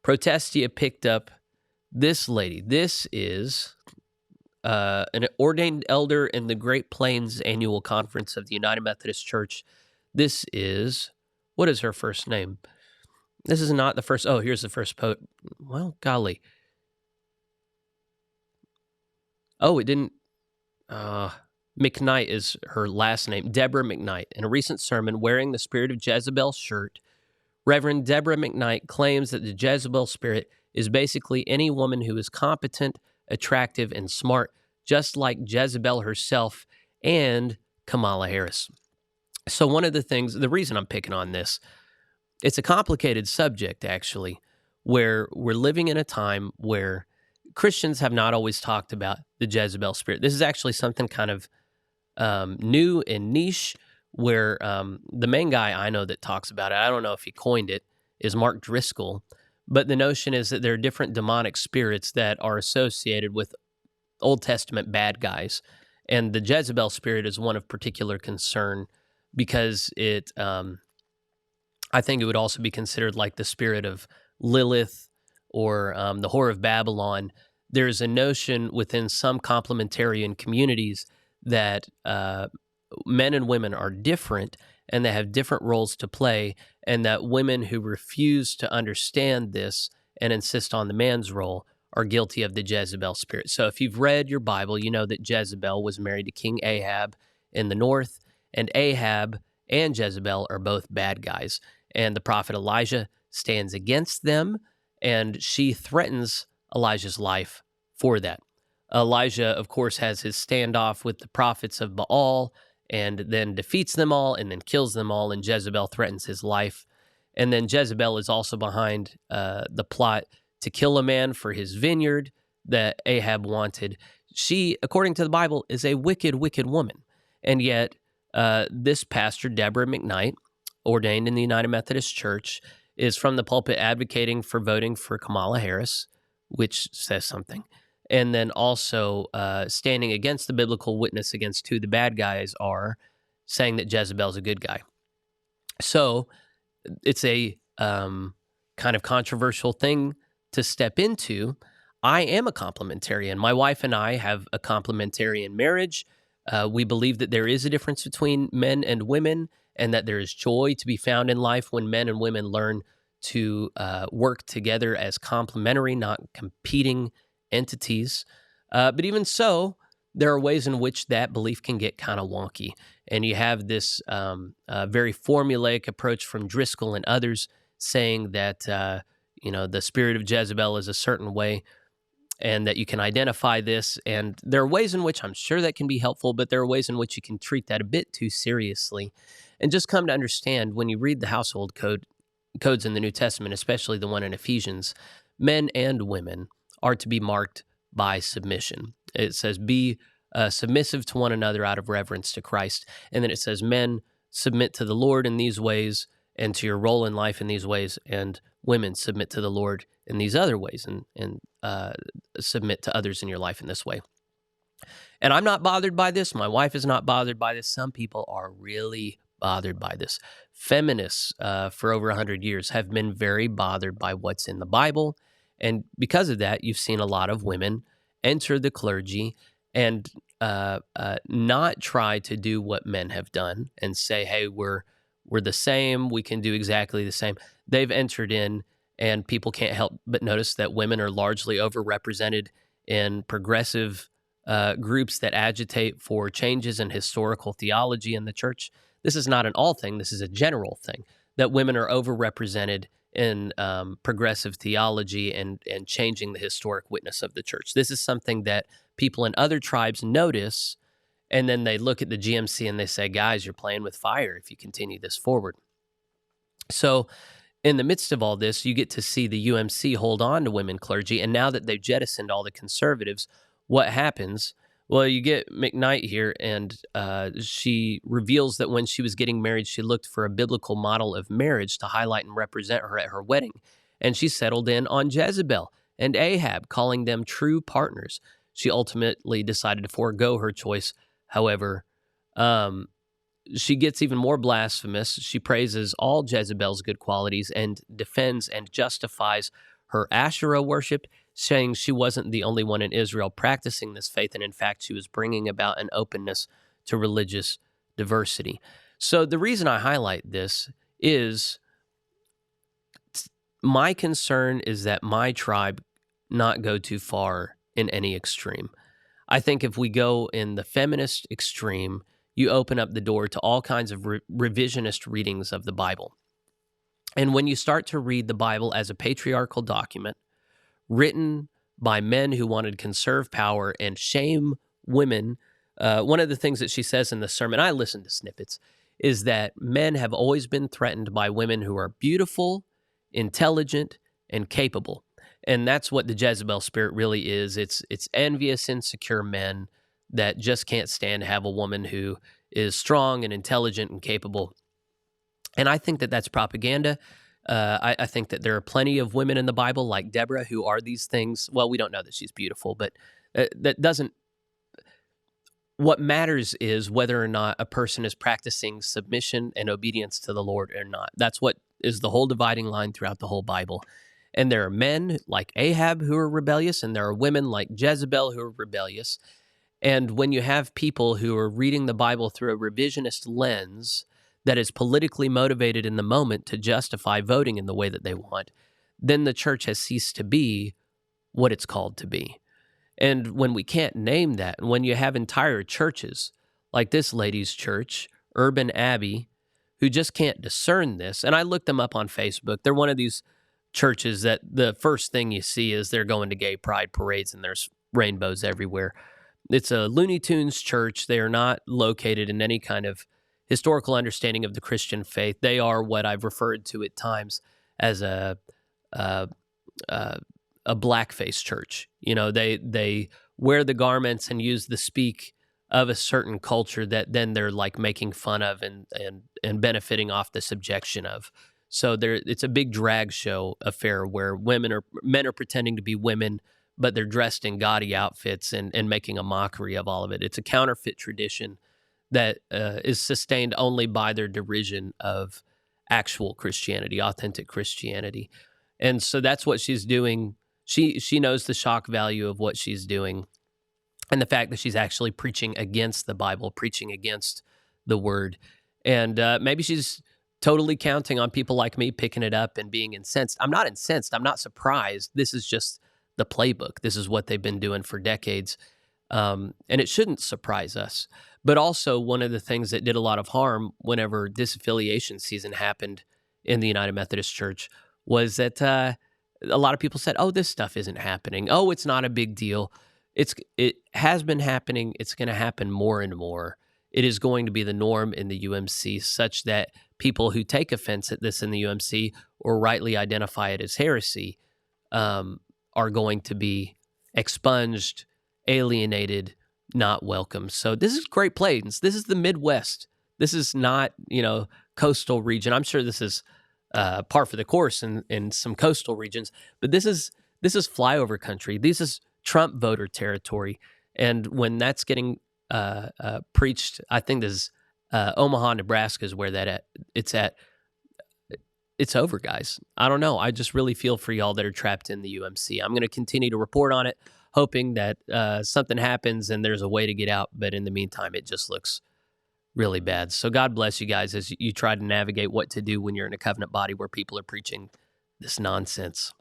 Protestia picked up this lady. This is an ordained elder in the Great Plains Annual Conference of the United Methodist Church. This is, what is her first name? This is not the first. Oh, here's the first poet. Well, golly. Oh, it didn't. McKnight is her last name. Deborah McKnight. In a recent sermon, wearing the Spirit of Jezebel shirt, Reverend Deborah McKnight claims that the Jezebel spirit is basically any woman who is competent, attractive, and smart, just like Jezebel herself and Kamala Harris. So one of the things, the reason I'm picking on this, it's a complicated subject, actually, where we're living in a time where Christians have not always talked about the Jezebel spirit. This is actually something kind of new and niche, where the main guy I know that talks about it, I don't know if he coined it, is Mark Driscoll. But the notion is that there are different demonic spirits that are associated with Old Testament bad guys. And the Jezebel spirit is one of particular concern because it, I think it would also be considered like the spirit of Lilith or the Whore of Babylon. There's a notion within some complementarian communities that men and women are different and they have different roles to play, and that women who refuse to understand this and insist on the man's role are guilty of the Jezebel spirit. So if you've read your Bible, you know that Jezebel was married to King Ahab in the north, and Ahab and Jezebel are both bad guys. And the prophet Elijah stands against them, and she threatens Elijah's life for that. Elijah, of course, has his standoff with the prophets of Baal and then defeats them all and then kills them all, and Jezebel threatens his life. And then Jezebel is also behind the plot to kill a man for his vineyard that Ahab wanted. She, according to the Bible, is a wicked, wicked woman. And yet, this pastor, Deborah McKnight, ordained in the United Methodist Church, is from the pulpit advocating for voting for Kamala Harris, which says something. And then also standing against the biblical witness against who the bad guys are, saying that Jezebel's a good guy. So it's a kind of controversial thing to step into. I am a complementarian. My wife and I have a complementarian marriage. We believe that there is a difference between men and women, and that there is joy to be found in life when men and women learn to work together as complementary, not competing entities. But even so, there are ways in which that belief can get kind of wonky. And you have this very formulaic approach from Driscoll and others saying that, the spirit of Jezebel is a certain way and that you can identify this. And there are ways in which I'm sure that can be helpful, but there are ways in which you can treat that a bit too seriously. And just come to understand, when you read the household codes in the New Testament, especially the one in Ephesians, men and women are to be marked by submission. It says, be submissive to one another out of reverence to Christ. And then it says, men, submit to the Lord in these ways and to your role in life in these ways, and women, submit to the Lord in these other ways and submit to others in your life in this way. And I'm not bothered by this. My wife is not bothered by this. Some people are really bothered by this. Feminists for over 100 years have been very bothered by what's in the Bible. And because of that, you've seen a lot of women enter the clergy and not try to do what men have done and say, hey, we're the same, we can do exactly the same. They've entered in, and people can't help but notice that women are largely overrepresented in progressive groups that agitate for changes in historical theology in the church. This is not an all thing, this is a general thing, that women are overrepresented in progressive theology and changing the historic witness of the church. This is something that people in other tribes notice, and then they look at the GMC and they say, guys, you're playing with fire if you continue this forward. So in the midst of all this, you get to see the UMC hold on to women clergy, and now that they've jettisoned all the conservatives, what happens? Well, you get McKnight here, and she reveals that when she was getting married, she looked for a biblical model of marriage to highlight and represent her at her wedding. And she settled in on Jezebel and Ahab, calling them true partners. She ultimately decided to forego her choice. However, she gets even more blasphemous. She praises all Jezebel's good qualities and defends and justifies her Asherah worship, saying she wasn't the only one in Israel practicing this faith, and in fact, she was bringing about an openness to religious diversity. So the reason I highlight this is my concern is that my tribe not go too far in any extreme. I think if we go in the feminist extreme, you open up the door to all kinds of revisionist readings of the Bible. And when you start to read the Bible as a patriarchal document written by men who wanted to conserve power and shame women, one of the things that she says in the sermon, I listen to snippets, is that men have always been threatened by women who are beautiful, intelligent, and capable. And that's what the Jezebel spirit really is. It's envious, insecure men that just can't stand to have a woman who is strong and intelligent and capable. And I think that that's propaganda. I think that there are plenty of women in the Bible like Deborah who are these things. Well, we don't know that she's beautiful, but that doesn't. What matters is whether or not a person is practicing submission and obedience to the Lord or not. That's what is the whole dividing line throughout the whole Bible. And there are men like Ahab who are rebellious, and there are women like Jezebel who are rebellious. And when you have people who are reading the Bible through a revisionist lens that is politically motivated in the moment to justify voting in the way that they want, then the church has ceased to be what it's called to be. And when we can't name that, and when you have entire churches like this lady's church, Urban Abbey, who just can't discern this, and I looked them up on Facebook. They're one of these churches that the first thing you see is they're going to gay pride parades and there's rainbows everywhere. It's a Looney Tunes church. They are not located in any kind of historical understanding of the Christian faith. They are what I've referred to at times as a blackface church. You know, they wear the garments and use the speak of a certain culture that then they're like making fun of and benefiting off the subjection of. So it's a big drag show affair where men are pretending to be women, but they're dressed in gaudy outfits and making a mockery of all of it. It's a counterfeit tradition that is sustained only by their derision of actual Christianity, authentic Christianity. And so that's what she's doing. She knows the shock value of what she's doing and the fact that she's actually preaching against the Bible, preaching against the word. And maybe she's totally counting on people like me picking it up and being incensed. I'm not incensed. I'm not surprised. This is just the playbook. This is what they've been doing for decades. And it shouldn't surprise us. But also one of the things that did a lot of harm whenever disaffiliation season happened in the United Methodist Church was that a lot of people said, oh, this stuff isn't happening. Oh, it's not a big deal. It has been happening. It's going to happen more and more. It is going to be the norm in the UMC such that people who take offense at this in the UMC or rightly identify it as heresy are going to be expunged, alienated, not welcome. So this is Great Plains. This is the Midwest. This is not, coastal region. I'm sure this is par for the course in some coastal regions, but this is flyover country. This is Trump voter territory. And when that's getting preached, I think this is Omaha, Nebraska is where it's at. It's over, guys. I don't know. I just really feel for y'all that are trapped in the UMC. I'm going to continue to report on it, hoping that something happens and there's a way to get out. But in the meantime, it just looks really bad. So God bless you guys as you try to navigate what to do when you're in a covenant body where people are preaching this nonsense.